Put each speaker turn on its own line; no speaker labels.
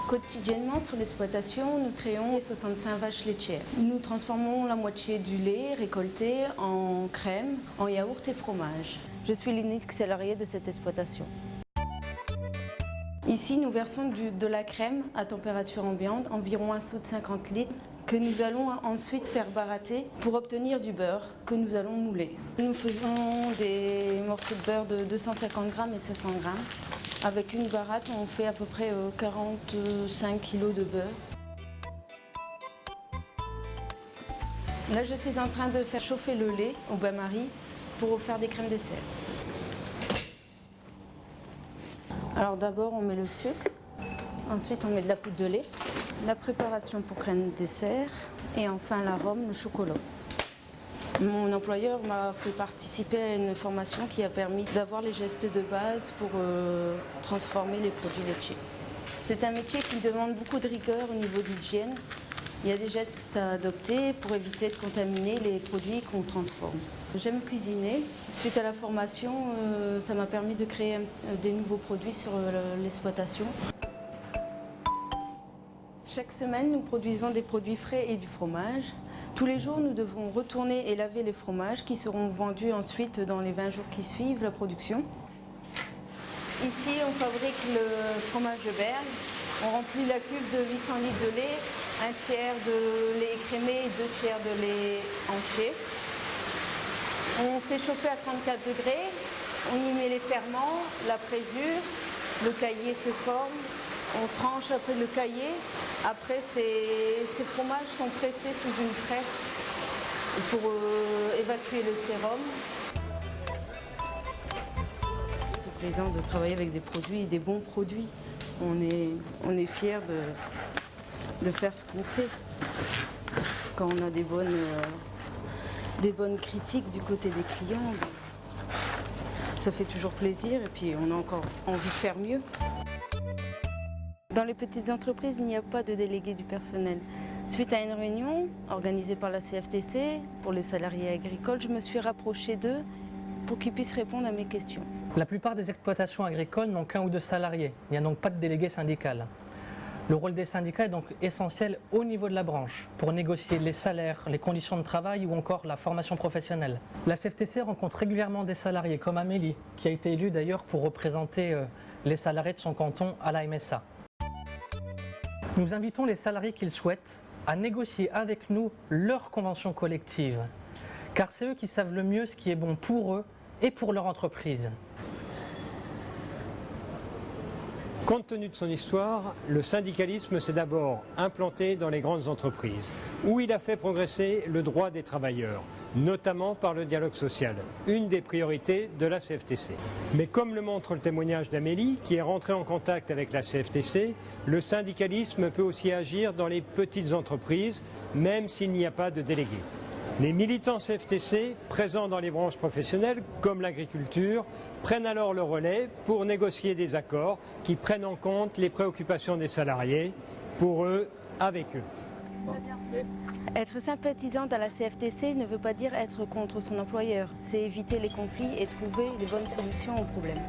Quotidiennement sur l'exploitation, nous créons 65 vaches laitières. Nous transformons la moitié du lait récolté en crème, en yaourt et fromage. Je suis l'unique salarié de cette exploitation. Ici, nous versons de la crème à température ambiante, environ un seau de 50 litres, que nous allons ensuite faire barater pour obtenir du beurre que nous allons mouler. Nous faisons des morceaux de beurre de 250 grammes et 500 grammes. Avec une baratte, on fait à peu près 45 kg de beurre. Là, je suis en train de faire chauffer le lait au bain-marie pour faire des crèmes dessert. Alors d'abord, on met le sucre, ensuite on met de la poudre de lait, la préparation pour crème dessert et enfin l'arôme, le chocolat. Mon employeur m'a fait participer à une formation qui a permis d'avoir les gestes de base pour transformer les produits laitiers. C'est un métier qui demande beaucoup de rigueur au niveau de l'hygiène. Il y a des gestes à adopter pour éviter de contaminer les produits qu'on transforme. J'aime cuisiner. Suite à la formation, ça m'a permis de créer des nouveaux produits sur l'exploitation. Chaque semaine, nous produisons des produits frais et du fromage. Tous les jours, nous devons retourner et laver les fromages qui seront vendus ensuite dans les 20 jours qui suivent la production. Ici, on fabrique le fromage de Bergue. On remplit la cuve de 800 litres de lait, un tiers de lait écrémé et 2 tiers de lait entier. On fait chauffer à 34 degrés, on y met les ferments, la présure, le caillé se forme, on tranche après le caillé. Après, ces fromages sont pressés sous une presse pour évacuer le sérum. C'est plaisant de travailler avec des produits, des bons produits. On est fiers de faire ce qu'on fait. Quand on a des bonnes critiques du côté des clients, ça fait toujours plaisir et puis on a encore envie de faire mieux. Dans les petites entreprises, il n'y a pas de délégué du personnel. Suite à une réunion organisée par la CFTC pour les salariés agricoles, je me suis rapprochée d'eux pour qu'ils puissent répondre à mes questions.
La plupart des exploitations agricoles n'ont qu'un ou deux salariés. Il n'y a donc pas de délégué syndical. Le rôle des syndicats est donc essentiel au niveau de la branche pour négocier les salaires, les conditions de travail ou encore la formation professionnelle. La CFTC rencontre régulièrement des salariés comme Amélie, qui a été élue d'ailleurs pour représenter les salariés de son canton à la MSA. Nous invitons les salariés qui le souhaitent à négocier avec nous leur convention collective, car c'est eux qui savent le mieux ce qui est bon pour eux et pour leur entreprise.
Compte tenu de son histoire, le syndicalisme s'est d'abord implanté dans les grandes entreprises, où il a fait progresser le droit des travailleurs, notamment par le dialogue social, une des priorités de la CFTC. Mais comme le montre le témoignage d'Amélie, qui est rentrée en contact avec la CFTC, le syndicalisme peut aussi agir dans les petites entreprises, même s'il n'y a pas de délégués. Les militants CFTC, présents dans les branches professionnelles, comme l'agriculture, prennent alors le relais pour négocier des accords qui prennent en compte les préoccupations des salariés, pour eux, avec eux.
Être sympathisante à la CFTC ne veut pas dire être contre son employeur, c'est éviter les conflits et trouver les bonnes solutions aux problèmes.